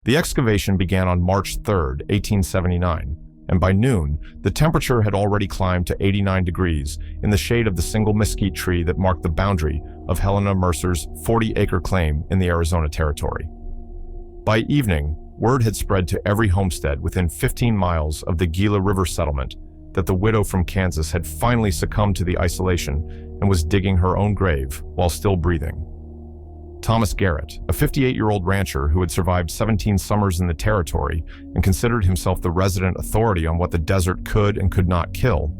The excavation began on March 3, 1879, and by noon, the temperature had already climbed to 89 degrees in the shade of the single mesquite tree that marked the boundary of Helena Mercer's 40-acre claim in the Arizona Territory. By evening, word had spread to every homestead within 15 miles of the Gila River settlement that the widow from Kansas had finally succumbed to the isolation and was digging her own grave while still breathing. Thomas Garrett, a 58-year-old rancher who had survived 17 summers in the territory and considered himself the resident authority on what the desert could and could not kill,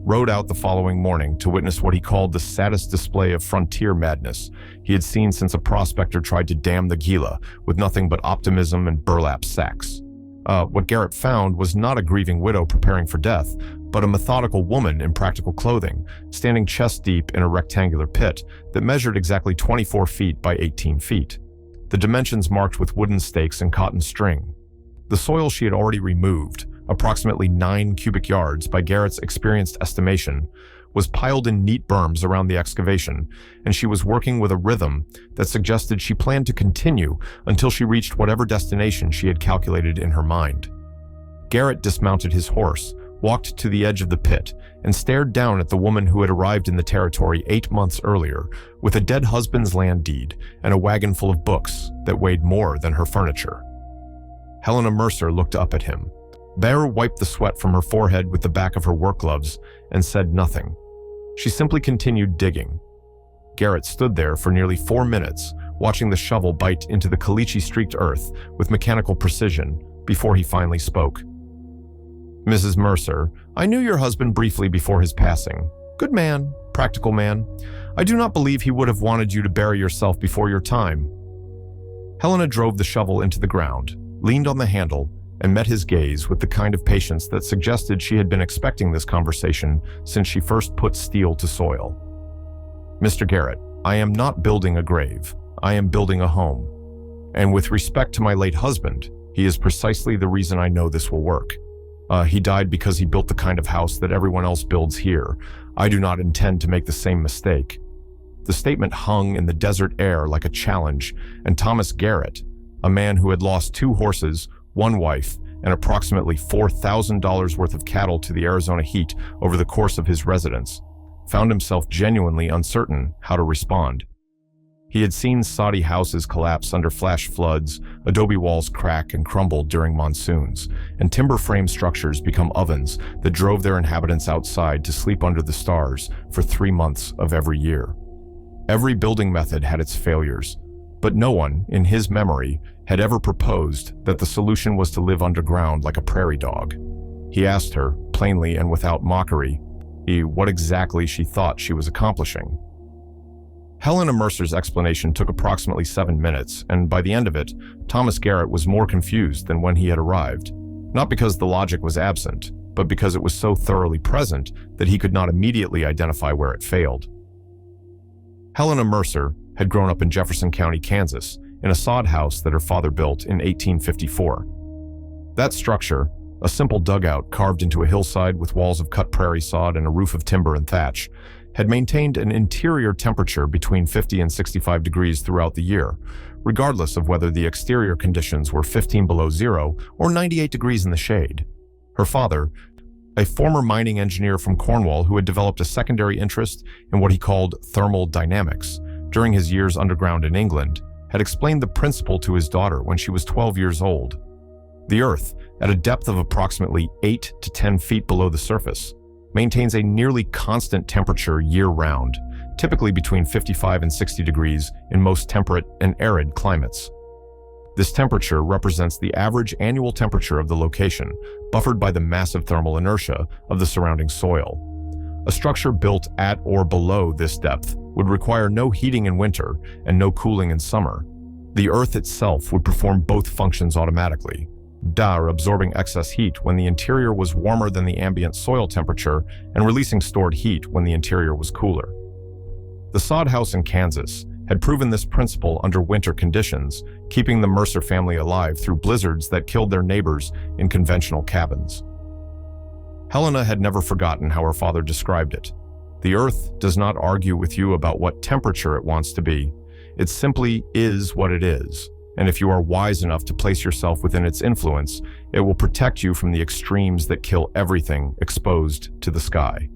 rode out the following morning to witness what he called the saddest display of frontier madness he had seen since a prospector tried to dam the Gila with nothing but optimism and burlap sacks. What Garrett found was not a grieving widow preparing for death, but a methodical woman in practical clothing, standing chest-deep in a rectangular pit that measured exactly 24 feet by 18 feet, the dimensions marked with wooden stakes and cotton string. The soil she had already removed, approximately 9 cubic yards by Garrett's experienced estimation, was piled in neat berms around the excavation, and she was working with a rhythm that suggested she planned to continue until she reached whatever destination she had calculated in her mind. Garrett dismounted his horse, walked to the edge of the pit, and stared down at the woman who had arrived in the territory 8 months earlier with a dead husband's land deed and a wagon full of books that weighed more than her furniture. Helena Mercer looked up at him. Bear wiped the sweat from her forehead with the back of her work gloves and said nothing. She simply continued digging. Garrett stood there for nearly 4 minutes, watching the shovel bite into the caliche-streaked earth with mechanical precision before he finally spoke. "Mrs. Mercer, I knew your husband briefly before his passing. Good man, practical man. I do not believe he would have wanted you to bury yourself before your time." Helena drove the shovel into the ground, leaned on the handle, and met his gaze with the kind of patience that suggested she had been expecting this conversation since she first put steel to soil. "Mr. Garrett, I am not building a grave. I am building a home. And with respect to my late husband, he is precisely the reason I know this will work. He died because he built the kind of house that everyone else builds here. I do not intend to make the same mistake." The statement hung in the desert air like a challenge, and Thomas Garrett, a man who had lost 2 horses, 1 wife, and approximately $4,000 worth of cattle to the Arizona heat over the course of his residence, found himself genuinely uncertain how to respond. He had seen soddy houses collapse under flash floods, adobe walls crack and crumble during monsoons, and timber frame structures become ovens that drove their inhabitants outside to sleep under the stars for 3 months of every year. Every building method had its failures, but no one, in his memory, had ever proposed that the solution was to live underground like a prairie dog. He asked her, plainly and without mockery, what exactly she thought she was accomplishing. Helena Mercer's explanation took approximately 7 minutes, and by the end of it, Thomas Garrett was more confused than when he had arrived, not because the logic was absent, but because it was so thoroughly present that he could not immediately identify where it failed. Helena Mercer had grown up in Jefferson County, Kansas, in a sod house that her father built in 1854. That structure, a simple dugout carved into a hillside with walls of cut prairie sod and a roof of timber and thatch, had maintained an interior temperature between 50 and 65 degrees throughout the year, regardless of whether the exterior conditions were 15 below zero or 98 degrees in the shade. Her father, a former mining engineer from Cornwall who had developed a secondary interest in what he called thermal dynamics during his years underground in England, had explained the principle to his daughter when she was 12 years old. The Earth, at a depth of approximately 8 to 10 feet below the surface, maintains a nearly constant temperature year-round, typically between 55 and 60 degrees in most temperate and arid climates. This temperature represents the average annual temperature of the location, buffered by the massive thermal inertia of the surrounding soil. A structure built at or below this depth would require no heating in winter and no cooling in summer. The Earth itself would perform both functions automatically, absorbing excess heat when the interior was warmer than the ambient soil temperature and releasing stored heat when the interior was cooler. The sod house in Kansas had proven this principle under winter conditions, keeping the Mercer family alive through blizzards that killed their neighbors in conventional cabins. Helena had never forgotten how her father described it. The Earth does not argue with you about what temperature it wants to be. It simply is what it is. and if you are wise enough to place yourself within its influence, it will protect you from the extremes that kill everything exposed to the sky.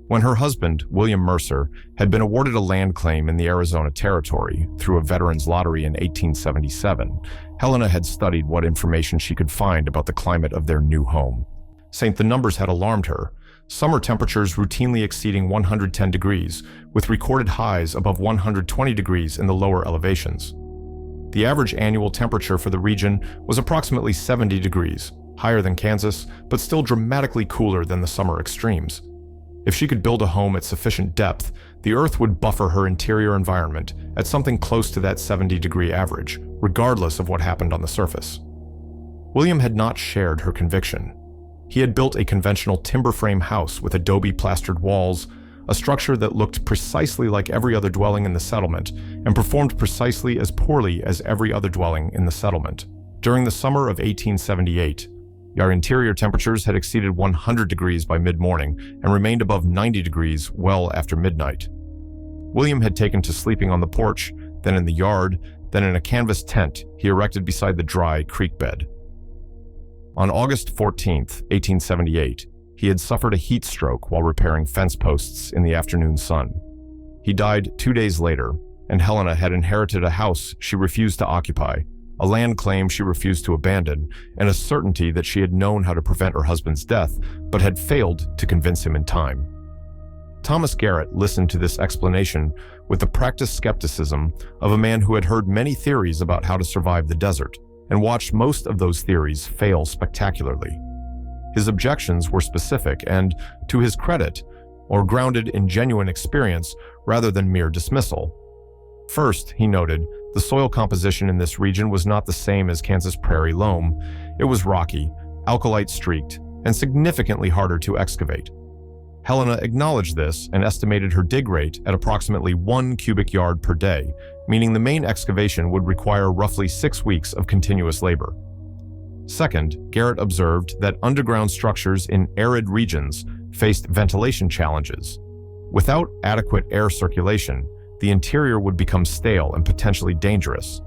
When her husband, William Mercer, had been awarded a land claim in the Arizona Territory through a veterans lottery in 1877, Helena had studied what information she could find about the climate of their new home. The numbers had alarmed her. Summer temperatures routinely exceeding 110 degrees, with recorded highs above 120 degrees in the lower elevations. The average annual temperature for the region was approximately 70 degrees, higher than Kansas, but still dramatically cooler than the summer extremes. If she could build a home at sufficient depth, the Earth would buffer her interior environment at something close to that 70-degree average, regardless of what happened on the surface. William had not shared her conviction. He had built a conventional timber frame house with adobe plastered walls, a structure that looked precisely like every other dwelling in the settlement and performed precisely as poorly as every other dwelling in the settlement. During the summer of 1878, our interior temperatures had exceeded 100 degrees by mid-morning and remained above 90 degrees well after midnight. William had taken to sleeping on the porch, then in the yard, then in a canvas tent he erected beside the dry creek bed. On August 14, 1878, he had suffered a heat stroke while repairing fence posts in the afternoon sun. He died 2 days later, and Helena had inherited a house she refused to occupy, a land claim she refused to abandon, and a certainty that she had known how to prevent her husband's death, but had failed to convince him in time. Thomas Garrett listened to this explanation with the practiced skepticism of a man who had heard many theories about how to survive the desert, and watched most of those theories fail spectacularly. His objections were specific and, to his credit, or grounded in genuine experience rather than mere dismissal. First, he noted, the soil composition in this region was not the same as Kansas prairie loam. It was rocky, alkalite-streaked, and significantly harder to excavate. Helena acknowledged this and estimated her dig rate at approximately 1 cubic yard per day, meaning the main excavation would require roughly 6 weeks of continuous labor. Second, Garrett observed that underground structures in arid regions faced ventilation challenges. Without adequate air circulation, the interior would become stale and potentially dangerous.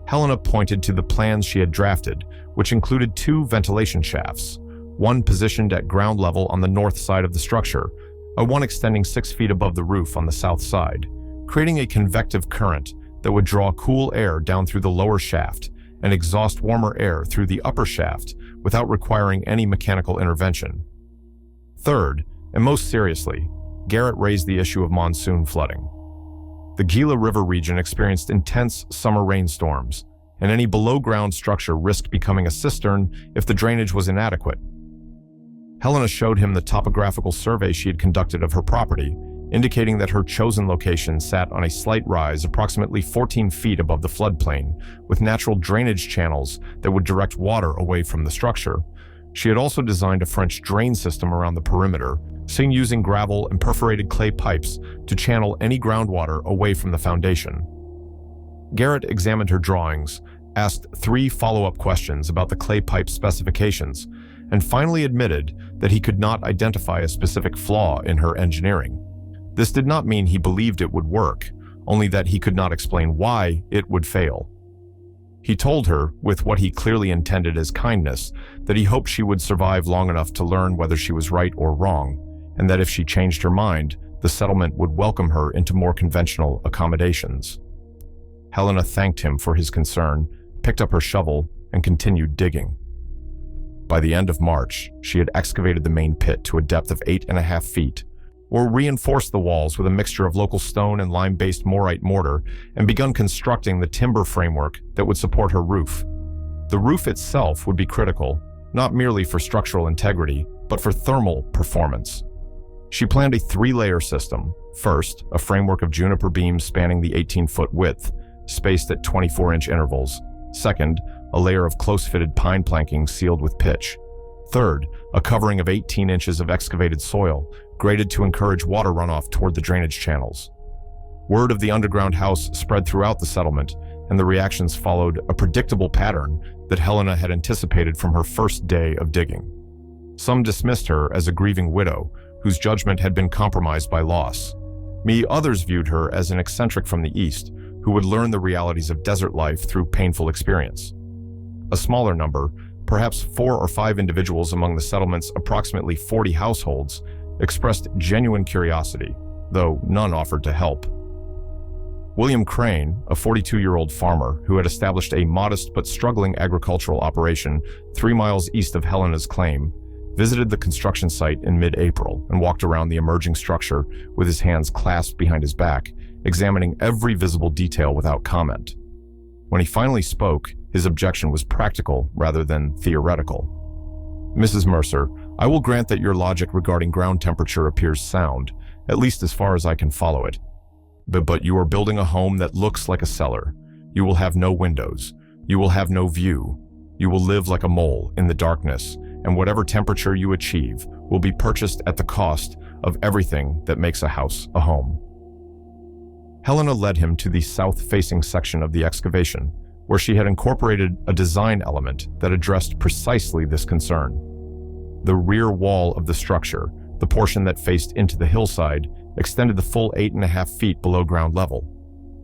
Helena pointed to the plans she had drafted, which included 2 ventilation shafts, one positioned at ground level on the north side of the structure, and one extending 6 feet above the roof on the south side, creating a convective current that would draw cool air down through the lower shaft and exhaust warmer air through the upper shaft without requiring any mechanical intervention. Third, and most seriously, Garrett raised the issue of monsoon flooding. The Gila River region experienced intense summer rainstorms, and any below-ground structure risked becoming a cistern if the drainage was inadequate. Helena showed him the topographical survey she had conducted of her property, indicating that her chosen location sat on a slight rise approximately 14 feet above the floodplain, with natural drainage channels that would direct water away from the structure. She had also designed a French drain system around the perimeter, using gravel and perforated clay pipes to channel any groundwater away from the foundation. Garrett examined her drawings, asked 3 follow-up questions about the clay pipe specifications, and finally admitted that he could not identify a specific flaw in her engineering. This did not mean he believed it would work, only that he could not explain why it would fail. He told her, with what he clearly intended as kindness, that he hoped she would survive long enough to learn whether she was right or wrong, and that if she changed her mind, the settlement would welcome her into more conventional accommodations. Helena thanked him for his concern, picked up her shovel, and continued digging. By the end of March, she had excavated the main pit to a depth of 8.5 feet, or reinforced the walls with a mixture of local stone and lime-based morite mortar, and begun constructing the timber framework that would support her roof. The roof itself would be critical, not merely for structural integrity, but for thermal performance. She planned a 3-layer system. First, a framework of juniper beams spanning the 18-foot width, spaced at 24-inch intervals. Second, a layer of close-fitted pine planking sealed with pitch. Third, a covering of 18 inches of excavated soil, graded to encourage water runoff toward the drainage channels. Word of the underground house spread throughout the settlement, and the reactions followed a predictable pattern that Helena had anticipated from her first day of digging. Some dismissed her as a grieving widow, whose judgment had been compromised by loss. Others viewed her as an eccentric from the East, who would learn the realities of desert life through painful experience. A smaller number, perhaps 4 or 5 individuals among the settlement's approximately 40 households, expressed genuine curiosity, though none offered to help. William Crane, a 42-year-old farmer who had established a modest but struggling agricultural operation 3 miles east of Helena's claim, visited the construction site in mid-April and walked around the emerging structure with his hands clasped behind his back, examining every visible detail without comment. When he finally spoke, his objection was practical rather than theoretical. "Mrs. Mercer, I will grant that your logic regarding ground temperature appears sound, at least as far as I can follow it. But you are building a home that looks like a cellar. You will have no windows. You will have no view. You will live like a mole in the darkness, and whatever temperature you achieve will be purchased at the cost of everything that makes a house a home." Helena led him to the south-facing section of the excavation, where she had incorporated a design element that addressed precisely this concern. The rear wall of the structure, the portion that faced into the hillside, extended the full 8.5 feet below ground level.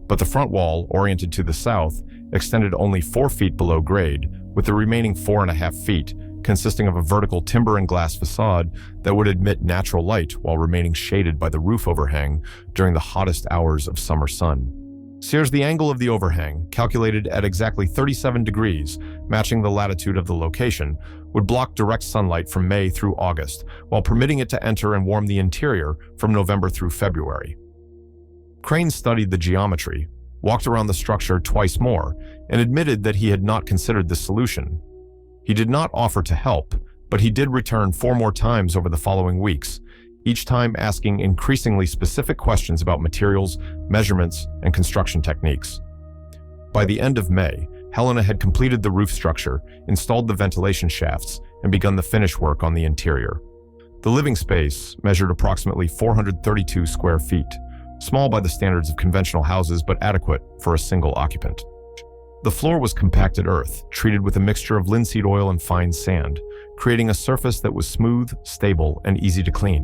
But the front wall, oriented to the south, extended only 4 feet below grade, with the remaining 4.5 feet consisting of a vertical timber and glass facade that would admit natural light while remaining shaded by the roof overhang during the hottest hours of summer sun. Here's the angle of the overhang, calculated at exactly 37 degrees, matching the latitude of the location, would block direct sunlight from May through August, while permitting it to enter and warm the interior from November through February. Crane studied the geometry, walked around the structure twice more, and admitted that he had not considered this solution. He did not offer to help, but he did return 4 more times over the following weeks, each time asking increasingly specific questions about materials, measurements, and construction techniques. By the end of May, Helena had completed the roof structure, installed the ventilation shafts, and begun the finish work on the interior. The living space measured approximately 432 square feet, small by the standards of conventional houses but adequate for a single occupant. The floor was compacted earth, treated with a mixture of linseed oil and fine sand, creating a surface that was smooth, stable, and easy to clean.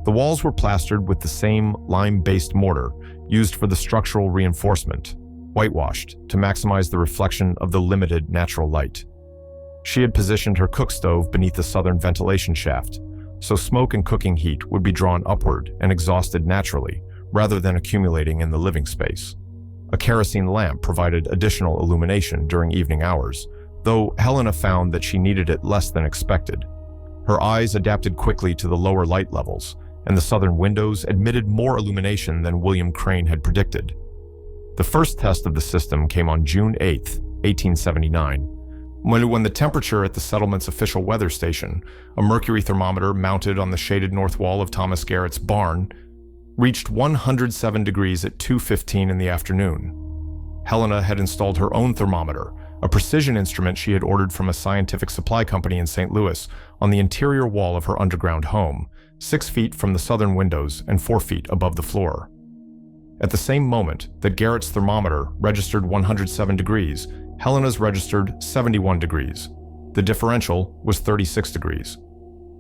The walls were plastered with the same lime-based mortar used for the structural reinforcement, whitewashed to maximize the reflection of the limited natural light. She had positioned her cook stove beneath the southern ventilation shaft, so smoke and cooking heat would be drawn upward and exhausted naturally, rather than accumulating in the living space. A kerosene lamp provided additional illumination during evening hours, though Helena found that she needed it less than expected. Her eyes adapted quickly to the lower light levels, and the southern windows admitted more illumination than William Crane had predicted. The first test of the system came on June 8, 1879, when the temperature at the settlement's official weather station, a mercury thermometer mounted on the shaded north wall of Thomas Garrett's barn, reached 107 degrees at 2:15 in the afternoon. Helena had installed her own thermometer, a precision instrument she had ordered from a scientific supply company in St. Louis, on the interior wall of her underground home, 6 feet from the southern windows and 4 feet above the floor. At the same moment that Garrett's thermometer registered 107 degrees, Helena's registered 71 degrees. The differential was 36 degrees.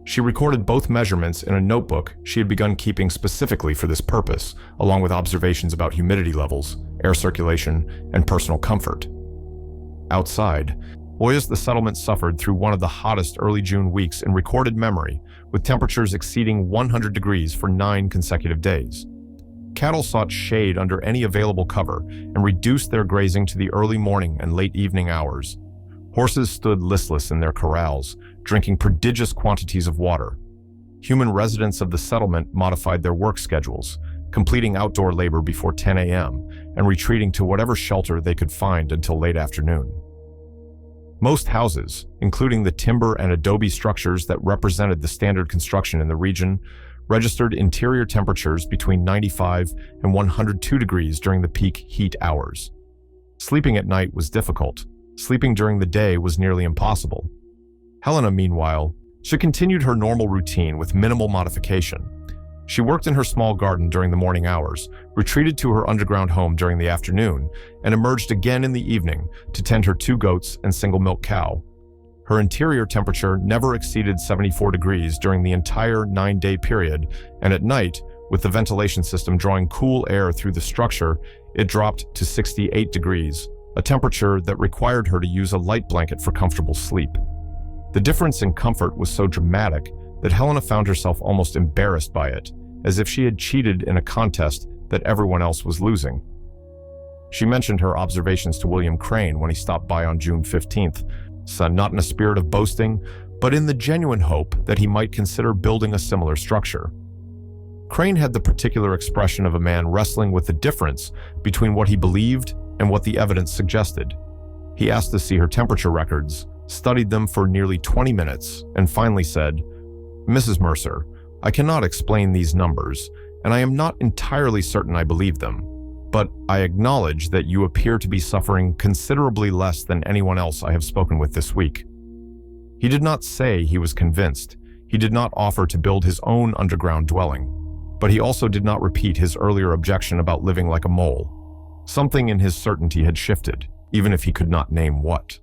She recorded both measurements in a notebook she had begun keeping specifically for this purpose, along with observations about humidity levels, air circulation, and personal comfort. Outside, the settlement suffered through one of the hottest early June weeks in recorded memory, with temperatures exceeding 100 degrees for 9 consecutive days. Cattle sought shade under any available cover and reduced their grazing to the early morning and late evening hours. Horses stood listless in their corrals, drinking prodigious quantities of water. Human residents of the settlement modified their work schedules, completing outdoor labor before 10 a.m. and retreating to whatever shelter they could find until late afternoon. Most houses, including the timber and adobe structures that represented the standard construction in the region, registered interior temperatures between 95 and 102 degrees during the peak heat hours. Sleeping at night was difficult. Sleeping during the day was nearly impossible. Helena, meanwhile, she continued her normal routine with minimal modification. She worked in her small garden during the morning hours, retreated to her underground home during the afternoon, and emerged again in the evening to tend her 2 goats and single milk cow. Her interior temperature never exceeded 74 degrees during the entire 9-day period, and at night With the ventilation system drawing cool air through the structure, it dropped to 68 degrees, a temperature that required her to use a light blanket for comfortable sleep. The difference in comfort was so dramatic that Helena found herself almost embarrassed by it, as if she had cheated in a contest that everyone else was losing. She mentioned her observations to William Crane when he stopped by on June 15th, not in a spirit of boasting, but in the genuine hope that he might consider building a similar structure. Crane had the particular expression of a man wrestling with the difference between what he believed and what the evidence suggested. He asked to see her temperature records, studied them for nearly 20 minutes, and finally said, "Mrs. Mercer, I cannot explain these numbers, and I am not entirely certain I believe them, but I acknowledge that you appear to be suffering considerably less than anyone else I have spoken with this week." He did not say he was convinced. He did not offer to build his own underground dwelling, but he also did not repeat his earlier objection about living like a mole. Something in his certainty had shifted, even if he could not name what.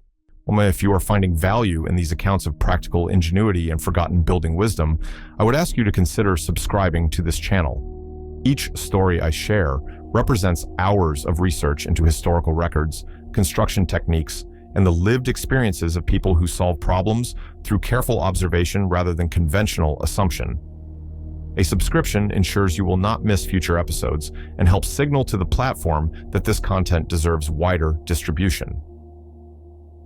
If you are finding value in these accounts of practical ingenuity and forgotten building wisdom, I would ask you to consider subscribing to this channel. Each story I share represents hours of research into historical records, construction techniques, and the lived experiences of people who solve problems through careful observation rather than conventional assumption. A subscription ensures you will not miss future episodes and helps signal to the platform that this content deserves wider distribution.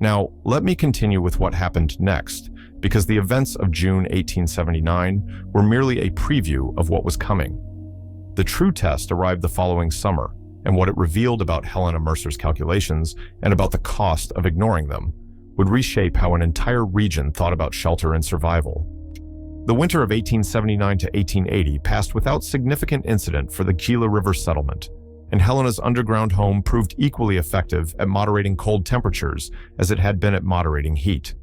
Now, let me continue with what happened next, because the events of June 1879 were merely a preview of what was coming. The true test arrived the following summer, and what it revealed about Helena Mercer's calculations and about the cost of ignoring them would reshape how an entire region thought about shelter and survival. The winter of 1879 to 1880 passed without significant incident for the Gila River settlement, and Helena's underground home proved equally effective at moderating cold temperatures as it had been at moderating heat.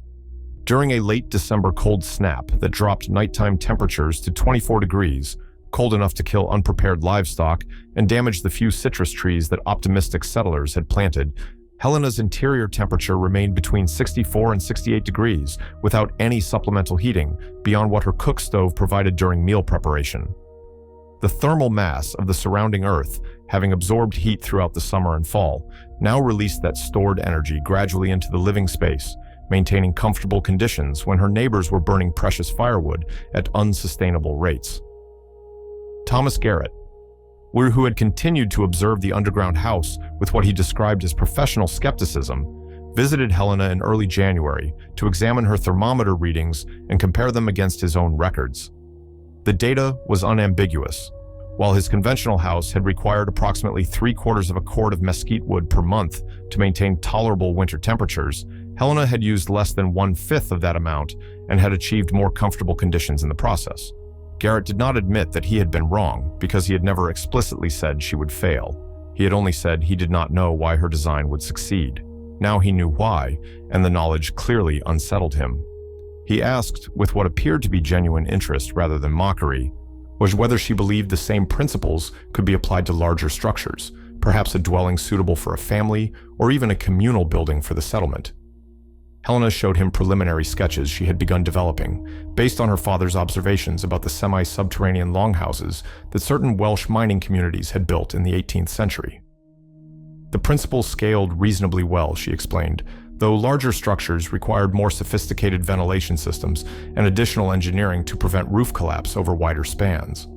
During a late December cold snap that dropped nighttime temperatures to 24 degrees, cold enough to kill unprepared livestock and damage the few citrus trees that optimistic settlers had planted, Helena's interior temperature remained between 64 and 68 degrees without any supplemental heating beyond what her cook stove provided during meal preparation. The thermal mass of the surrounding earth, having absorbed heat throughout the summer and fall, now released that stored energy gradually into the living space, maintaining comfortable conditions when her neighbors were burning precious firewood at unsustainable rates. Thomas Garrett, who had continued to observe the underground house with what he described as professional skepticism, visited Helena in early January to examine her thermometer readings and compare them against his own records. The data was unambiguous. While his conventional house had required approximately 3/4 of a cord of mesquite wood per month to maintain tolerable winter temperatures, Helena had used less than 1/5 of that amount and had achieved more comfortable conditions in the process. Garrett did not admit that he had been wrong because he had never explicitly said she would fail. He had only said he did not know why her design would succeed. Now he knew why, and the knowledge clearly unsettled him. He asked, with what appeared to be genuine interest rather than mockery, was whether she believed the same principles could be applied to larger structures, perhaps a dwelling suitable for a family or even a communal building for the settlement. Helena showed him preliminary sketches she had begun developing, based on her father's observations about the semi-subterranean longhouses that certain Welsh mining communities had built in the 18th century. The principles scaled reasonably well, she explained, though larger structures required more sophisticated ventilation systems and additional engineering to prevent roof collapse over wider spans.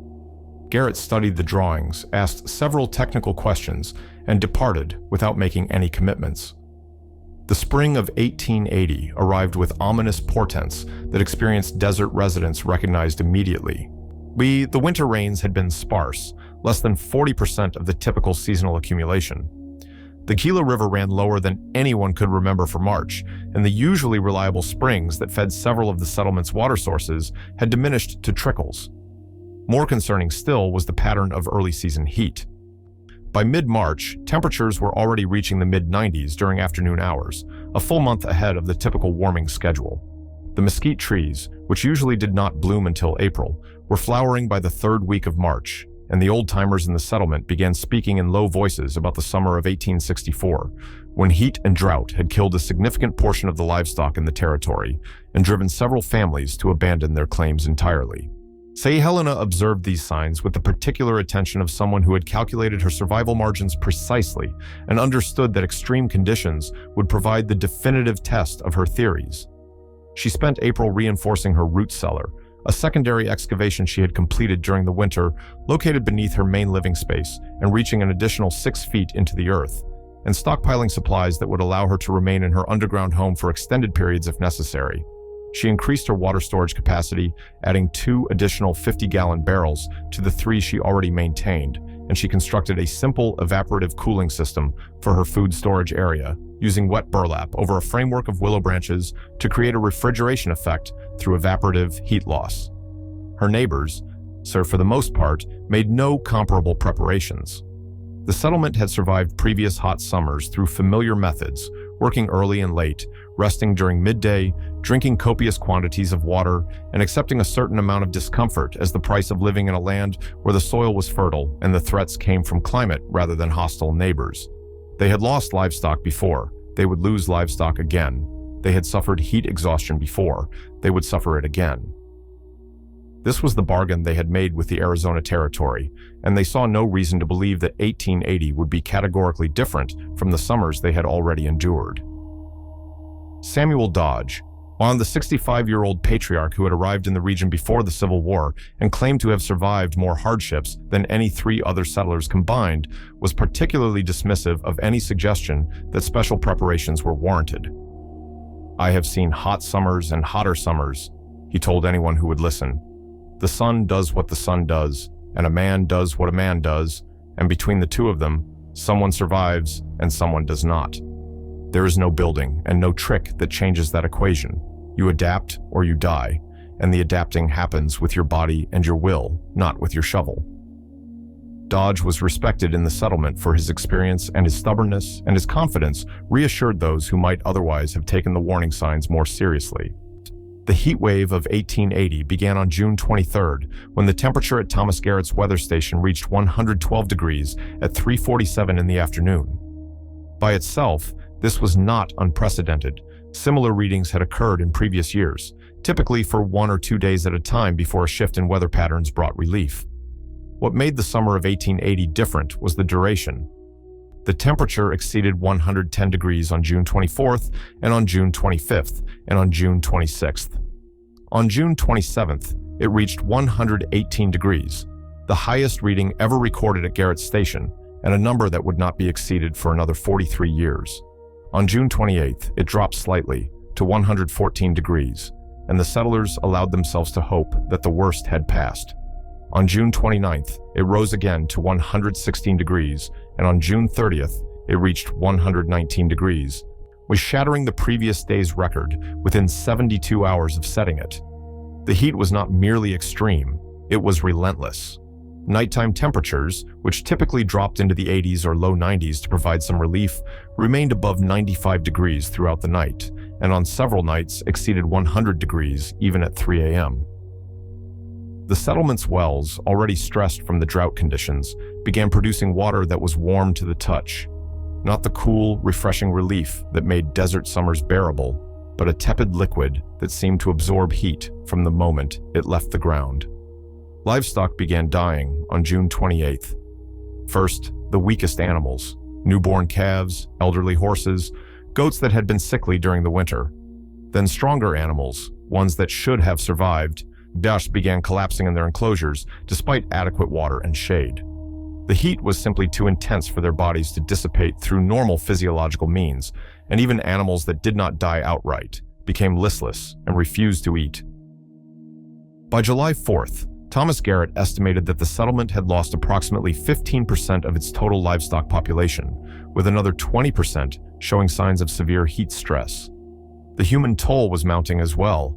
Garrett studied the drawings, asked several technical questions, and departed without making any commitments. The spring of 1880 arrived with ominous portents that experienced desert residents recognized immediately. The winter rains had been sparse, less than 40% of the typical seasonal accumulation. The Gila River ran lower than anyone could remember for March, and the usually reliable springs that fed several of the settlement's water sources had diminished to trickles. More concerning still was the pattern of early season heat. By mid-March, temperatures were already reaching the mid-90s during afternoon hours, a full month ahead of the typical warming schedule. The mesquite trees, which usually did not bloom until April, were flowering by the third week of March, and the old-timers in the settlement began speaking in low voices about the summer of 1864, when heat and drought had killed a significant portion of the livestock in the territory and driven several families to abandon their claims entirely. Say Helena observed these signs with the particular attention of someone who had calculated her survival margins precisely and understood that extreme conditions would provide the definitive test of her theories. She spent April reinforcing her root cellar, a secondary excavation she had completed during the winter, located beneath her main living space and reaching an additional 6 feet into the earth, and stockpiling supplies that would allow her to remain in her underground home for extended periods if necessary. She increased her water storage capacity, adding 2 additional 50-gallon barrels to the 3 she already maintained, and she constructed a simple evaporative cooling system for her food storage area, using wet burlap over a framework of willow branches to create a refrigeration effect through evaporative heat loss. Her neighbors, so for the most part, made no comparable preparations. The settlement had survived previous hot summers through familiar methods, working early and late, resting during midday, drinking copious quantities of water, and accepting a certain amount of discomfort as the price of living in a land where the soil was fertile and the threats came from climate rather than hostile neighbors. They had lost livestock before. They would lose livestock again. They had suffered heat exhaustion before. They would suffer it again. This was the bargain they had made with the Arizona Territory, and they saw no reason to believe that 1880 would be categorically different from the summers they had already endured. Samuel Dodge, while the 65-year-old patriarch who had arrived in the region before the Civil War and claimed to have survived more hardships than any 3 other settlers combined, was particularly dismissive of any suggestion that special preparations were warranted. "I have seen hot summers and hotter summers," he told anyone who would listen. "The sun does what the sun does, and a man does what a man does, and between the two of them, someone survives and someone does not. There is no building and no trick that changes that equation. You adapt or you die, and the adapting happens with your body and your will, not with your shovel." Dodge was respected in the settlement for his experience, and his stubbornness and his confidence reassured those who might otherwise have taken the warning signs more seriously. The heat wave of 1880 began on June 23rd, when the temperature at Thomas Garrett's weather station reached 112 degrees at 3:47 in the afternoon. By itself, this was not unprecedented. Similar readings had occurred in previous years, typically for 1 or 2 days at a time before a shift in weather patterns brought relief. What made the summer of 1880 different was the duration. The temperature exceeded 110 degrees on June 24th, and on June 25th, and on June 26th. On June 27th, it reached 118 degrees, the highest reading ever recorded at Garrett's Station, and a number that would not be exceeded for another 43 years. On June 28th, it dropped slightly to 114 degrees, and the settlers allowed themselves to hope that the worst had passed. On June 29th, it rose again to 116 degrees, and on June 30th, it reached 119 degrees, was shattering the previous day's record within 72 hours of setting it. The heat was not merely extreme, it was relentless. Nighttime temperatures, which typically dropped into the 80s or low 90s to provide some relief, remained above 95 degrees throughout the night, and on several nights exceeded 100 degrees even at 3 a.m. The settlement's wells, already stressed from the drought conditions, began producing water that was warm to the touch. Not the cool, refreshing relief that made desert summers bearable, but a tepid liquid that seemed to absorb heat from the moment it left the ground. Livestock began dying on June 28th. First, the weakest animals, newborn calves, elderly horses, goats that had been sickly during the winter. Then stronger animals, ones that should have survived, began collapsing in their enclosures despite adequate water and shade. The heat was simply too intense for their bodies to dissipate through normal physiological means, and even animals that did not die outright became listless and refused to eat. By July 4th, Thomas Garrett estimated that the settlement had lost approximately 15% of its total livestock population, with another 20% showing signs of severe heat stress. The human toll was mounting as well.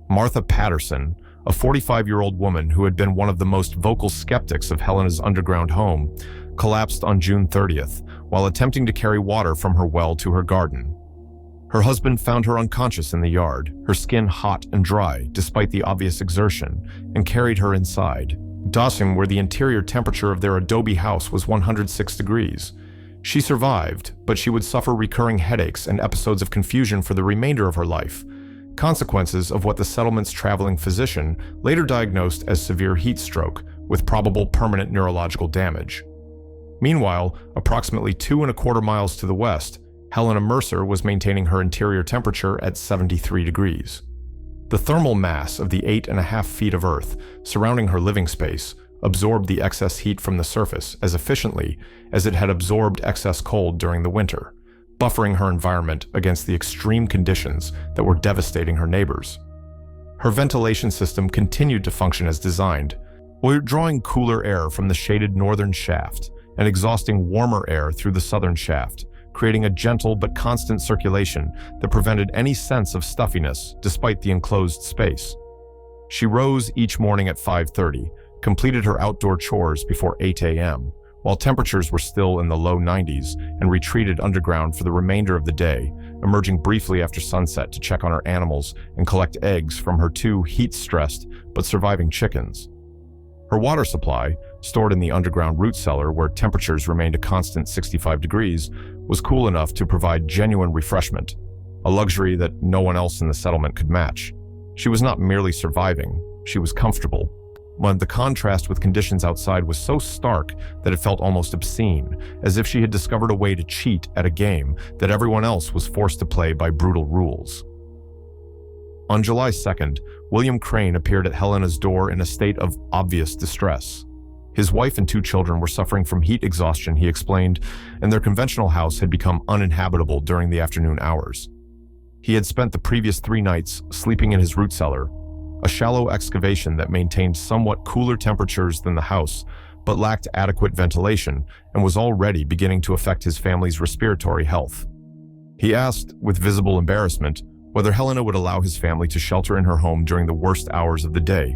Martha Patterson, a 45-year-old woman who had been one of the most vocal skeptics of Helena's underground home, collapsed on June 30th while attempting to carry water from her well to her garden. Her husband found her unconscious in the yard, her skin hot and dry despite the obvious exertion, and carried her inside, Dawson, where the interior temperature of their adobe house was 106 degrees. She survived, but she would suffer recurring headaches and episodes of confusion for the remainder of her life. consequences of what the settlement's traveling physician later diagnosed as severe heat stroke with probable permanent neurological damage. Meanwhile, approximately 2.25 miles to the west, Helena Mercer was maintaining her interior temperature at 73 degrees. The thermal mass of the 8.5 feet of earth surrounding her living space absorbed the excess heat from the surface as efficiently as it had absorbed excess cold during the winter, buffering her environment against the extreme conditions that were devastating her neighbors. Her ventilation system continued to function as designed, while drawing cooler air from the shaded northern shaft and exhausting warmer air through the southern shaft, creating a gentle but constant circulation that prevented any sense of stuffiness despite the enclosed space. She rose each morning at 5:30, completed her outdoor chores before 8 a.m., while temperatures were still in the low 90s, and retreated underground for the remainder of the day, emerging briefly after sunset to check on her animals and collect eggs from her 2 heat-stressed but surviving chickens. Her water supply, stored in the underground root cellar where temperatures remained a constant 65 degrees, was cool enough to provide genuine refreshment, a luxury that no one else in the settlement could match. She was not merely surviving, she was comfortable. When the contrast with conditions outside was so stark that it felt almost obscene, as if she had discovered a way to cheat at a game that everyone else was forced to play by brutal rules. On July 2nd, William Crane appeared at Helena's door in a state of obvious distress. His wife and 2 children were suffering from heat exhaustion, he explained, and their conventional house had become uninhabitable during the afternoon hours. He had spent the previous 3 nights sleeping in his root cellar, a shallow excavation that maintained somewhat cooler temperatures than the house, but lacked adequate ventilation and was already beginning to affect his family's respiratory health. He asked, with visible embarrassment, whether Helena would allow his family to shelter in her home during the worst hours of the day.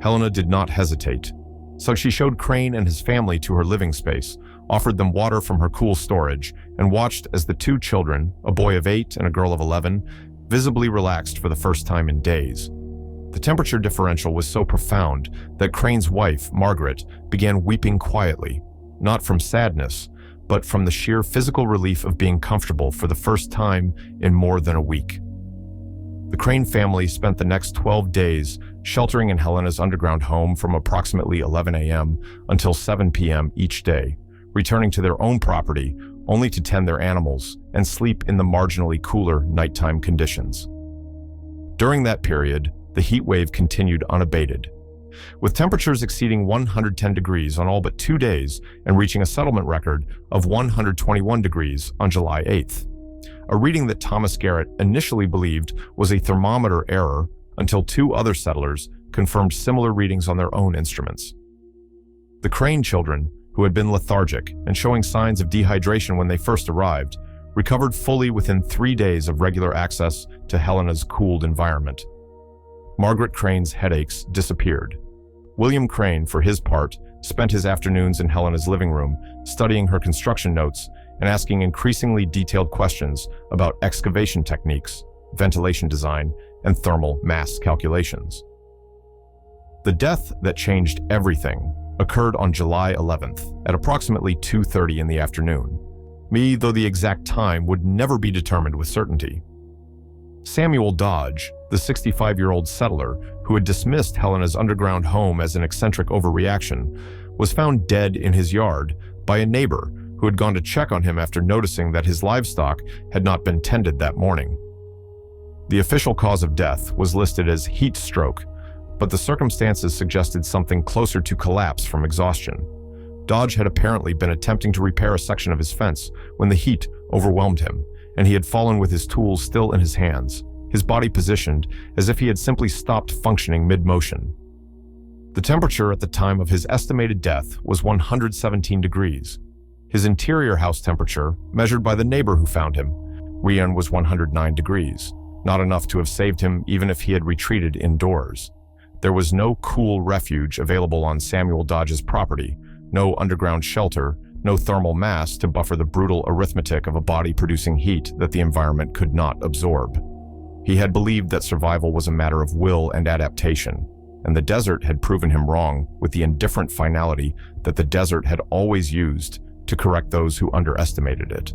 Helena did not hesitate, so she showed Crane and his family to her living space, offered them water from her cool storage, and watched as the 2 children, a boy of 8 and a girl of 11, visibly relaxed for the first time in days. The temperature differential was so profound that Crane's wife, Margaret, began weeping quietly, not from sadness, but from the sheer physical relief of being comfortable for the first time in more than a week. The Crane family spent the next 12 days sheltering in Helena's underground home from approximately 11 a.m. until 7 p.m. each day, returning to their own property only to tend their animals and sleep in the marginally cooler nighttime conditions. During that period, the heat wave continued unabated, with temperatures exceeding 110 degrees on all but 2 days and reaching a settlement record of 121 degrees on July 8th, a reading that Thomas Garrett initially believed was a thermometer error until 2 other settlers confirmed similar readings on their own instruments. The Crane children, who had been lethargic and showing signs of dehydration when they first arrived, recovered fully within 3 days of regular access to Helena's cooled environment. Margaret Crane's headaches disappeared. William Crane, for his part, spent his afternoons in Helena's living room, studying her construction notes and asking increasingly detailed questions about excavation techniques, ventilation design, and thermal mass calculations. The death that changed everything occurred on July 11th at approximately 2:30 in the afternoon, though the exact time would never be determined with certainty. Samuel Dodge, the 65-year-old settler who had dismissed Helena's underground home as an eccentric overreaction, was found dead in his yard by a neighbor who had gone to check on him after noticing that his livestock had not been tended that morning. The official cause of death was listed as heat stroke, but the circumstances suggested something closer to collapse from exhaustion. Dodge had apparently been attempting to repair a section of his fence when the heat overwhelmed him, and he had fallen with his tools still in his hands, his body positioned as if he had simply stopped functioning mid-motion. The temperature at the time of his estimated death was 117 degrees. His interior house temperature, measured by the neighbor who found him, was 109 degrees, not enough to have saved him even if he had retreated indoors. There was no cool refuge available on Samuel Dodge's property, no underground shelter, no thermal mass to buffer the brutal arithmetic of a body producing heat that the environment could not absorb. He had believed that survival was a matter of will and adaptation, and the desert had proven him wrong with the indifferent finality that the desert had always used to correct those who underestimated it.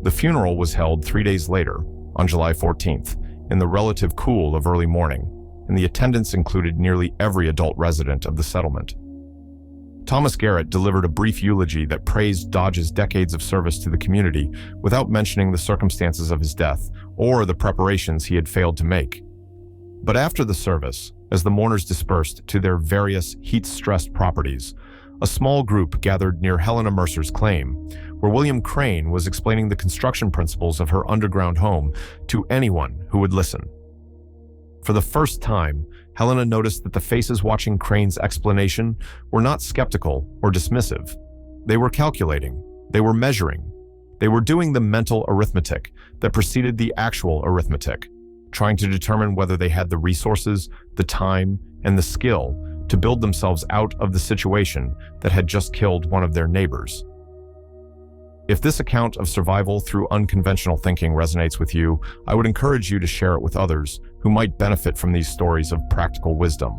The funeral was held 3 days later, on July 14th, in the relative cool of early morning, and the attendance included nearly every adult resident of the settlement. Thomas Garrett delivered a brief eulogy that praised Dodge's decades of service to the community without mentioning the circumstances of his death or the preparations he had failed to make. But after the service, as the mourners dispersed to their various heat-stressed properties, a small group gathered near Helena Mercer's claim, where William Crane was explaining the construction principles of her underground home to anyone who would listen. For the first time, Helena noticed that the faces watching Crane's explanation were not skeptical or dismissive. They were calculating. They were measuring. They were doing the mental arithmetic that preceded the actual arithmetic, trying to determine whether they had the resources, the time, and the skill to build themselves out of the situation that had just killed one of their neighbors. If this account of survival through unconventional thinking resonates with you, I would encourage you to share it with others who might benefit from these stories of practical wisdom.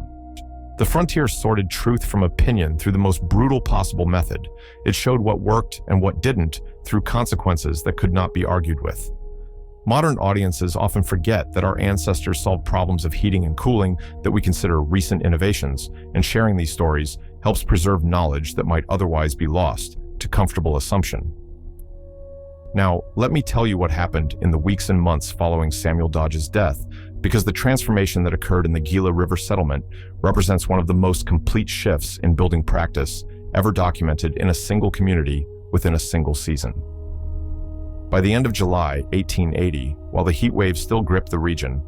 The frontier sorted truth from opinion through the most brutal possible method. It showed what worked and what didn't through consequences that could not be argued with. Modern audiences often forget that our ancestors solved problems of heating and cooling that we consider recent innovations, and sharing these stories helps preserve knowledge that might otherwise be lost to comfortable assumption. Now, let me tell you what happened in the weeks and months following Samuel Dodge's death, because the transformation that occurred in the Gila River settlement represents one of the most complete shifts in building practice ever documented in a single community within a single season. By the end of July 1880, while the heat wave still gripped the region,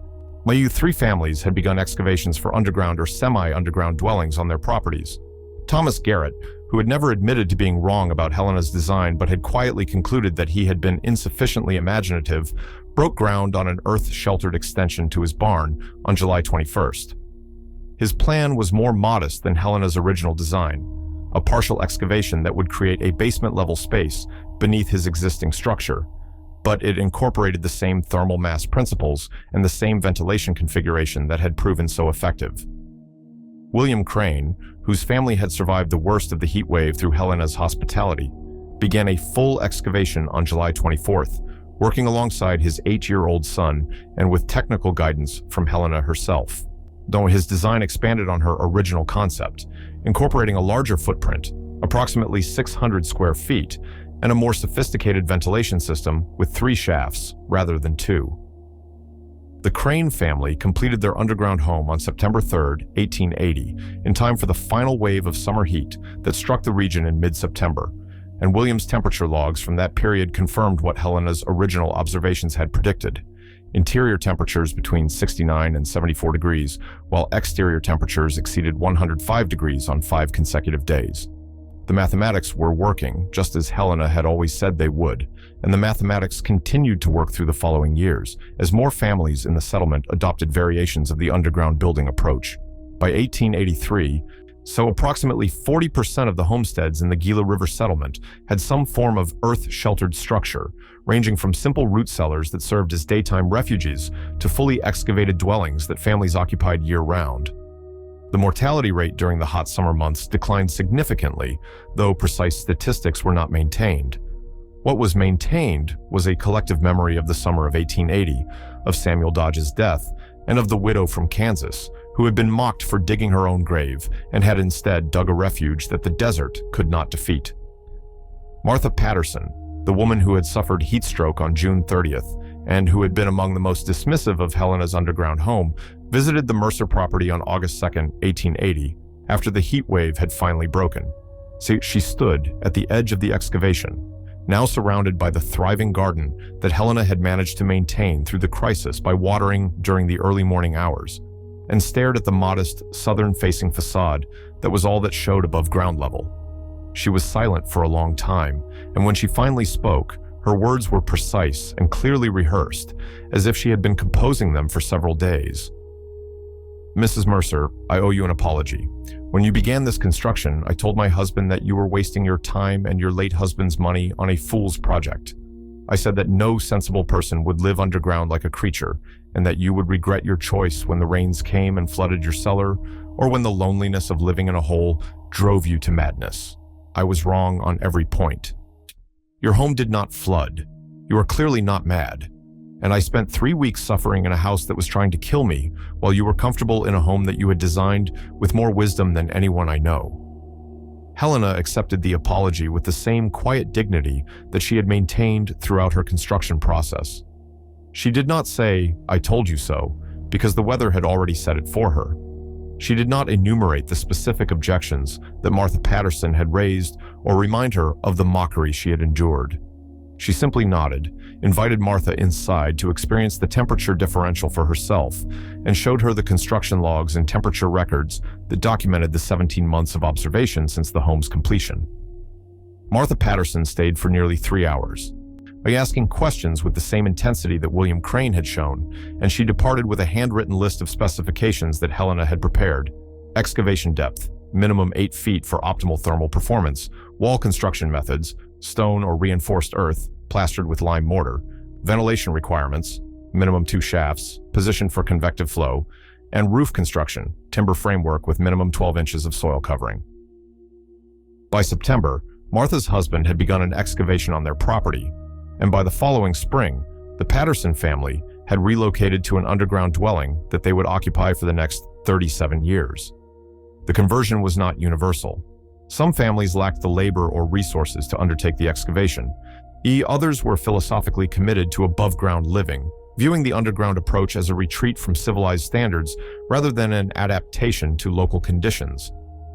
three families had begun excavations for underground or semi-underground dwellings on their properties. Thomas Garrett, who had never admitted to being wrong about Helena's design but had quietly concluded that he had been insufficiently imaginative, broke ground on an earth-sheltered extension to his barn on July 21st. His plan was more modest than Helena's original design, a partial excavation that would create a basement-level space beneath his existing structure, but it incorporated the same thermal mass principles and the same ventilation configuration that had proven so effective. William Crane, whose family had survived the worst of the heat wave through Helena's hospitality, began a full excavation on July 24th, working alongside his 8-year-old son and with technical guidance from Helena herself. Though his design expanded on her original concept, incorporating a larger footprint, approximately 600 square feet, and a more sophisticated ventilation system with 3 shafts rather than 2. The Crane family completed their underground home on September 3, 1880, in time for the final wave of summer heat that struck the region in mid-September, and William's temperature logs from that period confirmed what Helena's original observations had predicted: interior temperatures between 69 and 74 degrees, while exterior temperatures exceeded 105 degrees on 5 consecutive days. The mathematics were working, just as Helena had always said they would, and the mathematics continued to work through the following years, as more families in the settlement adopted variations of the underground building approach. By 1883, approximately 40% of the homesteads in the Gila River settlement had some form of earth-sheltered structure, ranging from simple root cellars that served as daytime refuges to fully excavated dwellings that families occupied year-round. The mortality rate during the hot summer months declined significantly, though precise statistics were not maintained. What was maintained was a collective memory of the summer of 1880, of Samuel Dodge's death, and of the widow from Kansas, who had been mocked for digging her own grave and had instead dug a refuge that the desert could not defeat. Martha Patterson, the woman who had suffered heat stroke on June 30th, and who had been among the most dismissive of Helena's underground home, visited the Mercer property on August 2, 1880, after the heat wave had finally broken. She stood at the edge of the excavation, now surrounded by the thriving garden that Helena had managed to maintain through the crisis by watering during the early morning hours, and stared at the modest, southern-facing facade that was all that showed above ground level. She was silent for a long time, and when she finally spoke, her words were precise and clearly rehearsed, as if she had been composing them for several days. "Mrs. Mercer, I owe you an apology. When you began this construction, I told my husband that you were wasting your time and your late husband's money on a fool's project. I said that no sensible person would live underground like a creature, and that you would regret your choice when the rains came and flooded your cellar, or when the loneliness of living in a hole drove you to madness. I was wrong on every point. Your home did not flood. You are clearly not mad. and I spent 3 weeks suffering in a house that was trying to kill me while you were comfortable in a home that you had designed with more wisdom than anyone I know." Helena accepted the apology with the same quiet dignity that she had maintained throughout her construction process. She did not say, "I told you so," because the weather had already said it for her. She did not enumerate the specific objections that Martha Patterson had raised or remind her of the mockery she had endured. She simply nodded, invited Martha inside to experience the temperature differential for herself, and showed her the construction logs and temperature records that documented the 17 months of observation since the home's completion. Martha Patterson stayed for nearly 3 hours, asking questions with the same intensity that William Crane had shown, and she departed with a handwritten list of specifications that Helena had prepared: excavation depth, minimum 8 feet for optimal thermal performance, wall construction methods, stone or reinforced earth, plastered with lime mortar, ventilation requirements, minimum 2 shafts, position for convective flow, and roof construction, timber framework with minimum 12 inches of soil covering. By September, Martha's husband had begun an excavation on their property, and by the following spring, the Patterson family had relocated to an underground dwelling that they would occupy for the next 37 years. The conversion was not universal. Some families lacked the labor or resources to undertake the excavation. Others were philosophically committed to above-ground living, viewing the underground approach as a retreat from civilized standards rather than an adaptation to local conditions.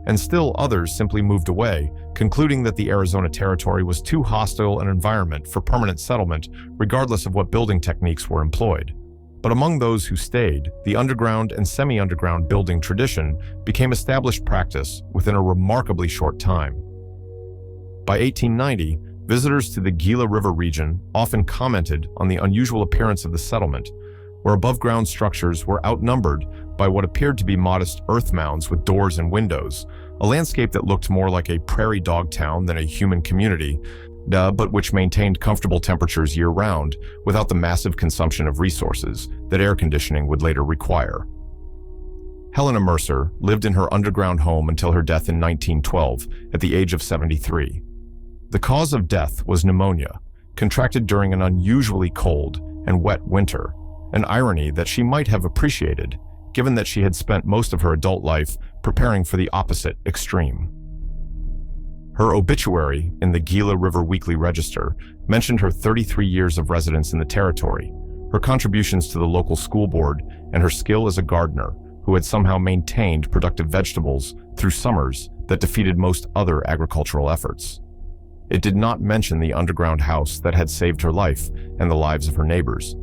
And still others simply moved away, concluding that the Arizona territory was too hostile an environment for permanent settlement, regardless of what building techniques were employed. But among those who stayed, the underground and semi-underground building tradition became established practice within a remarkably short time. By 1890, visitors to the Gila River region often commented on the unusual appearance of the settlement, where above-ground structures were outnumbered by what appeared to be modest earth mounds with doors and windows, a landscape that looked more like a prairie dog town than a human community, but which maintained comfortable temperatures year-round without the massive consumption of resources that air conditioning would later require. Helena Mercer lived in her underground home until her death in 1912 at the age of 73. The cause of death was pneumonia, contracted during an unusually cold and wet winter, an irony that she might have appreciated, given that she had spent most of her adult life preparing for the opposite extreme. Her obituary in the Gila River Weekly Register mentioned her 33 years of residence in the territory, her contributions to the local school board, and her skill as a gardener who had somehow maintained productive vegetables through summers that defeated most other agricultural efforts. It did not mention the underground house that had saved her life and the lives of her neighbors.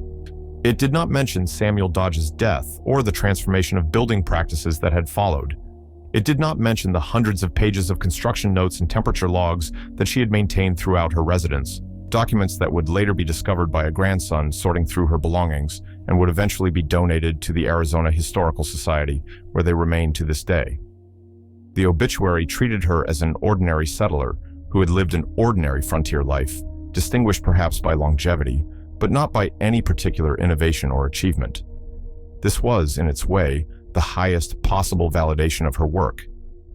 It did not mention Samuel Dodge's death or the transformation of building practices that had followed. It did not mention the hundreds of pages of construction notes and temperature logs that she had maintained throughout her residence, documents that would later be discovered by a grandson sorting through her belongings and would eventually be donated to the Arizona Historical Society, where they remain to this day. The obituary treated her as an ordinary settler who had lived an ordinary frontier life, distinguished perhaps by longevity, but not by any particular innovation or achievement. This was, in its way, the highest possible validation of her work.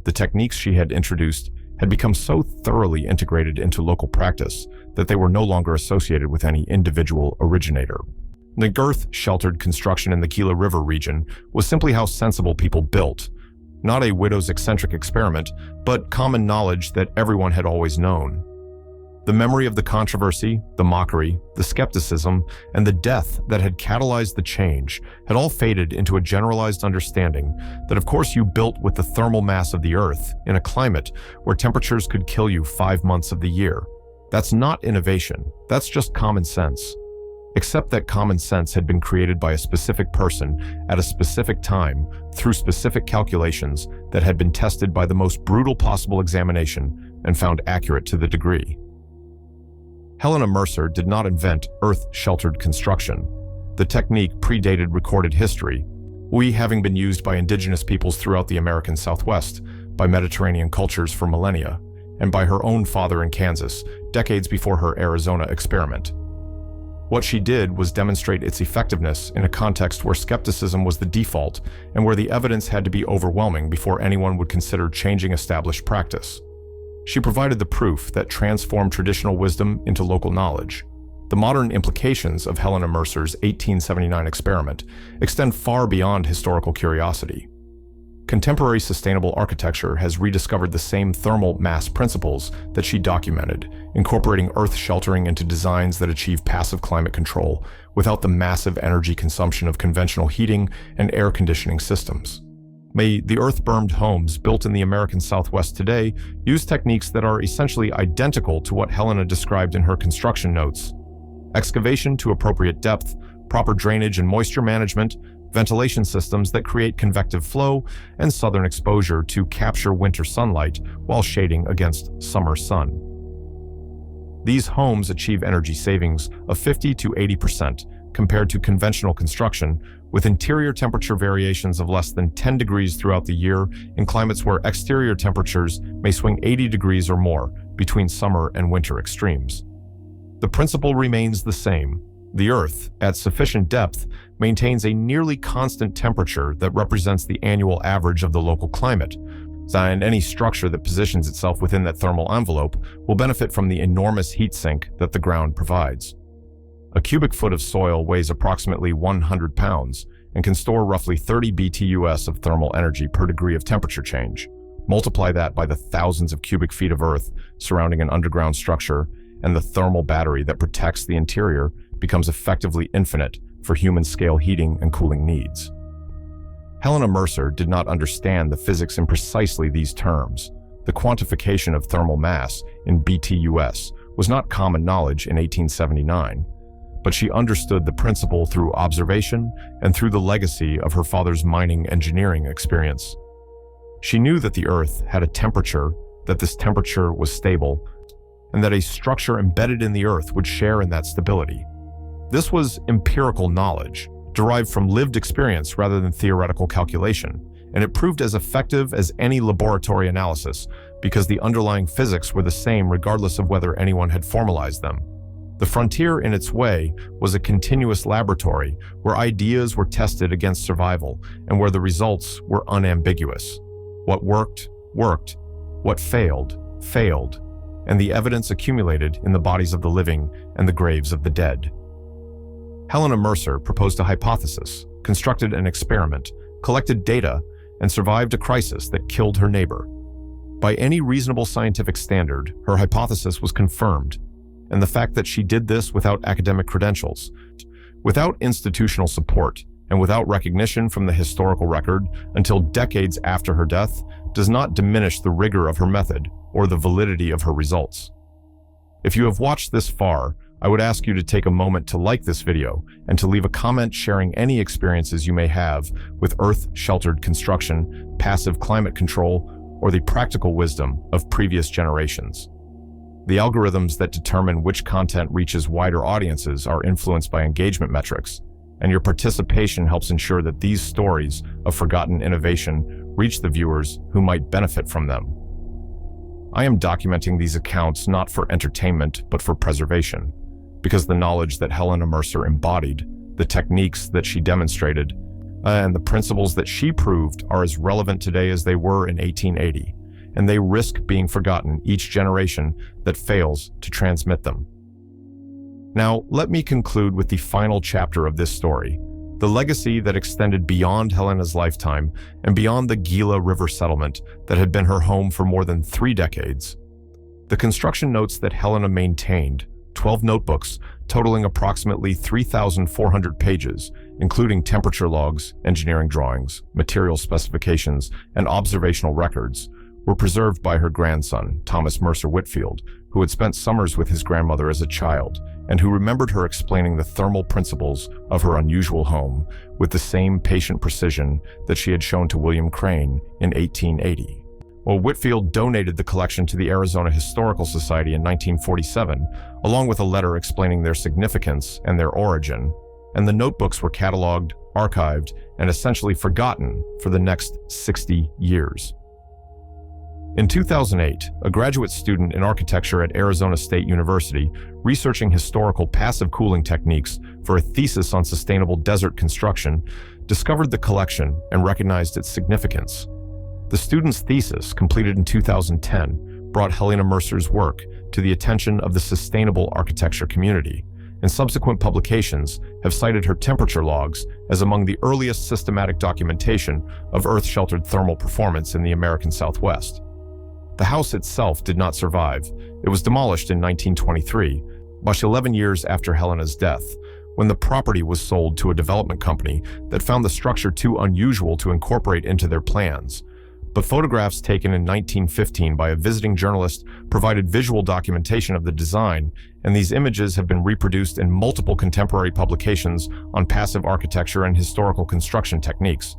The techniques she had introduced had become so thoroughly integrated into local practice that they were no longer associated with any individual originator. The earth-sheltered construction in the Gila River region was simply how sensible people built, not a widow's eccentric experiment, but common knowledge that everyone had always known. The memory of the controversy, the mockery, the skepticism, and the death that had catalyzed the change had all faded into a generalized understanding that of course you built with the thermal mass of the earth in a climate where temperatures could kill you 5 months of the year. That's not innovation, that's just common sense. Except that common sense had been created by a specific person at a specific time through specific calculations that had been tested by the most brutal possible examination and found accurate to the degree. Helena Mercer did not invent earth-sheltered construction. The technique predated recorded history, having been used by indigenous peoples throughout the American Southwest, by Mediterranean cultures for millennia, and by her own father in Kansas, decades before her Arizona experiment. What she did was demonstrate its effectiveness in a context where skepticism was the default and where the evidence had to be overwhelming before anyone would consider changing established practice. She provided the proof that transformed traditional wisdom into local knowledge. The modern implications of Helena Mercer's 1879 experiment extend far beyond historical curiosity. Contemporary sustainable architecture has rediscovered the same thermal mass principles that she documented, incorporating earth sheltering into designs that achieve passive climate control without the massive energy consumption of conventional heating and air conditioning systems. The earth-bermed homes built in the American Southwest today use techniques that are essentially identical to what Helena described in her construction notes: excavation to appropriate depth, proper drainage and moisture management, ventilation systems that create convective flow, and southern exposure to capture winter sunlight while shading against summer sun. These homes achieve energy savings of 50 to 80% compared to conventional construction, with interior temperature variations of less than 10 degrees throughout the year in climates where exterior temperatures may swing 80 degrees or more between summer and winter extremes. The principle remains the same. The Earth, at sufficient depth, maintains a nearly constant temperature that represents the annual average of the local climate, and any structure that positions itself within that thermal envelope will benefit from the enormous heat sink that the ground provides. A cubic foot of soil weighs approximately 100 pounds and can store roughly 30 BTUs of thermal energy per degree of temperature change. Multiply that by the thousands of cubic feet of earth surrounding an underground structure, and the thermal battery that protects the interior becomes effectively infinite for human-scale heating and cooling needs. Helena Mercer did not understand the physics in precisely these terms. The quantification of thermal mass in BTUs was not common knowledge in 1879, but she understood the principle through observation and through the legacy of her father's mining engineering experience. She knew that the Earth had a temperature, that this temperature was stable, and that a structure embedded in the Earth would share in that stability. This was empirical knowledge, derived from lived experience rather than theoretical calculation, and it proved as effective as any laboratory analysis because the underlying physics were the same regardless of whether anyone had formalized them. The frontier, in its way, was a continuous laboratory where ideas were tested against survival and where the results were unambiguous. What worked, worked. What failed, failed. And the evidence accumulated in the bodies of the living and the graves of the dead. Helena Mercer proposed a hypothesis, constructed an experiment, collected data, and survived a crisis that killed her neighbor. By any reasonable scientific standard, her hypothesis was confirmed, and the fact that she did this without academic credentials, without institutional support, and without recognition from the historical record until decades after her death does not diminish the rigor of her method or the validity of her results. If you have watched this far, I would ask you to take a moment to like this video and to leave a comment sharing any experiences you may have with earth-sheltered construction, passive climate control, or the practical wisdom of previous generations. The algorithms that determine which content reaches wider audiences are influenced by engagement metrics, and your participation helps ensure that these stories of forgotten innovation reach the viewers who might benefit from them. I am documenting these accounts not for entertainment, but for preservation, because the knowledge that Helena Mercer embodied, the techniques that she demonstrated, and the principles that she proved are as relevant today as they were in 1880, and they risk being forgotten each generation that fails to transmit them. Now, let me conclude with the final chapter of this story, the legacy that extended beyond Helena's lifetime and beyond the Gila River settlement that had been her home for more than 3 decades. The construction notes that Helena maintained, 12 notebooks totaling approximately 3,400 pages, including temperature logs, engineering drawings, material specifications, and observational records, were preserved by her grandson, Thomas Mercer Whitfield, who had spent summers with his grandmother as a child, and who remembered her explaining the thermal principles of her unusual home with the same patient precision that she had shown to William Crane in 1880. Well, Whitfield donated the collection to the Arizona Historical Society in 1947, along with a letter explaining their significance and their origin, and the notebooks were cataloged, archived, and essentially forgotten for the next 60 years. In 2008, a graduate student in architecture at Arizona State University, researching historical passive cooling techniques for a thesis on sustainable desert construction, discovered the collection and recognized its significance. The student's thesis, completed in 2010, brought Helena Mercer's work to the attention of the sustainable architecture community, and subsequent publications have cited her temperature logs as among the earliest systematic documentation of Earth-sheltered thermal performance in the American Southwest. The house itself did not survive. It was demolished in 1923, much 11 years after Helena's death, when the property was sold to a development company that found the structure too unusual to incorporate into their plans. But photographs taken in 1915 by a visiting journalist provided visual documentation of the design, and these images have been reproduced in multiple contemporary publications on passive architecture and historical construction techniques.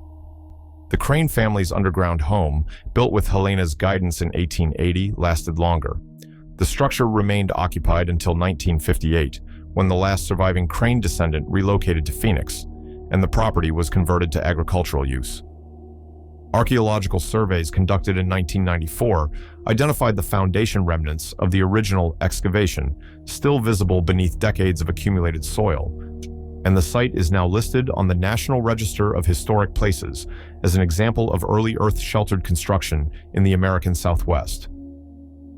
The Crane family's underground home, built with Helena's guidance in 1880, lasted longer. The structure remained occupied until 1958, when the last surviving Crane descendant relocated to Phoenix, and the property was converted to agricultural use. Archaeological surveys conducted in 1994 identified the foundation remnants of the original excavation, still visible beneath decades of accumulated soil, and the site is now listed on the National Register of Historic Places as an example of early earth-sheltered construction in the American Southwest.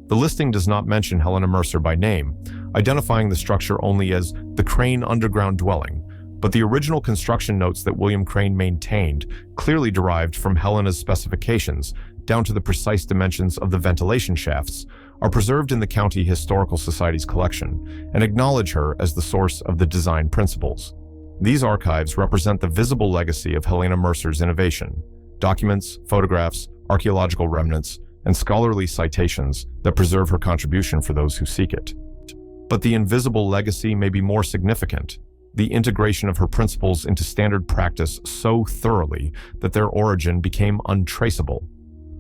The listing does not mention Helena Mercer by name, identifying the structure only as the Crane underground dwelling, but the original construction notes that William Crane maintained clearly derived from Helena's specifications, down to the precise dimensions of the ventilation shafts, are preserved in the County Historical Society's collection and acknowledge her as the source of the design principles. These archives represent the visible legacy of Helena Mercer's innovation: documents, photographs, archaeological remnants, and scholarly citations that preserve her contribution for those who seek it. But the invisible legacy may be more significant: the integration of her principles into standard practice so thoroughly that their origin became untraceable.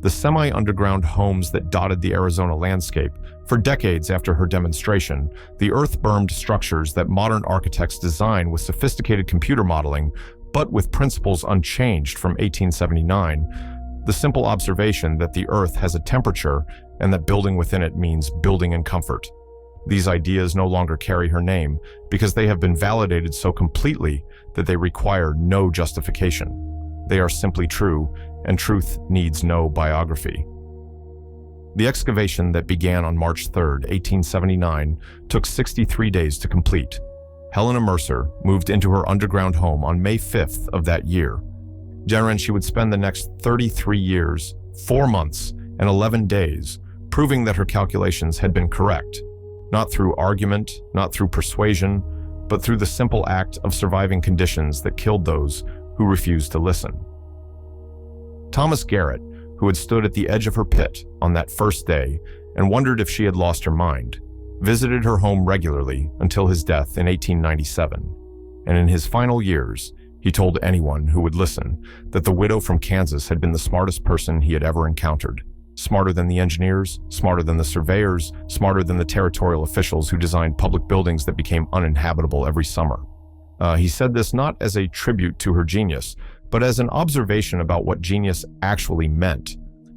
The semi-underground homes that dotted the Arizona landscape, for decades after her demonstration, the earth-bermed structures that modern architects design with sophisticated computer modeling, but with principles unchanged from 1879, the simple observation that the earth has a temperature and that building within it means building in comfort. These ideas no longer carry her name because they have been validated so completely that they require no justification. They are simply true, and truth needs no biography. The excavation that began on March 3, 1879, took 63 days to complete. Helena Mercer moved into her underground home on May 5th of that year. Therein she would spend the next 33 years, 4 months, and 11 days, proving that her calculations had been correct. Not through argument, not through persuasion, but through the simple act of surviving conditions that killed those who refused to listen. Thomas Garrett, who had stood at the edge of her pit on that first day and wondered if she had lost her mind, visited her home regularly until his death in 1897. And in his final years, he told anyone who would listen that the widow from Kansas had been the smartest person he had ever encountered. Smarter than the engineers, smarter than the surveyors, smarter than the territorial officials who designed public buildings that became uninhabitable every summer. He said this not as a tribute to her genius, but as an observation about what genius actually meant.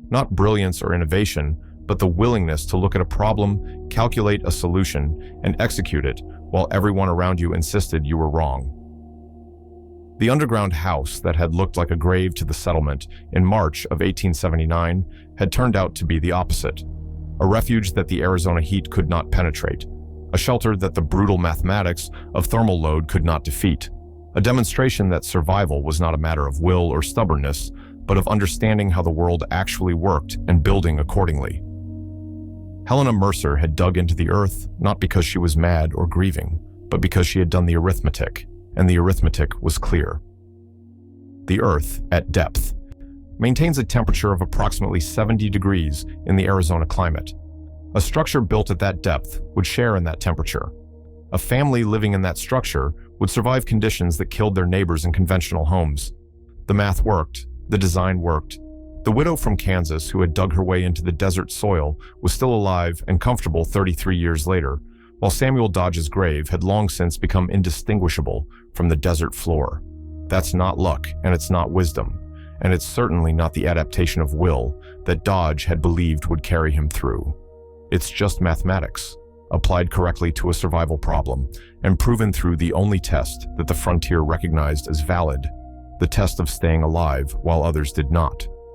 Not brilliance or innovation, but the willingness to look at a problem, calculate a solution, and execute it while everyone around you insisted you were wrong. The underground house that had looked like a grave to the settlement in March of 1879 had turned out to be the opposite: a refuge that the Arizona heat could not penetrate, a shelter that the brutal mathematics of thermal load could not defeat, a demonstration that survival was not a matter of will or stubbornness, but of understanding how the world actually worked and building accordingly. Helena Mercer had dug into the earth not because she was mad or grieving, but because she had done the arithmetic, and the arithmetic was clear. The earth, at depth, maintains a temperature of approximately 70 degrees in the Arizona climate. A structure built at that depth would share in that temperature. A family living in that structure would survive conditions that killed their neighbors in conventional homes. The math worked. The design worked. The widow from Kansas who had dug her way into the desert soil was still alive and comfortable 33 years later, while Samuel Dodge's grave had long since become indistinguishable from the desert floor. That's not luck, and it's not wisdom, and it's certainly not the adaptation of will that Dodge had believed would carry him through. It's just mathematics, applied correctly to a survival problem, and proven through the only test that the frontier recognized as valid: the test of staying alive while others did not.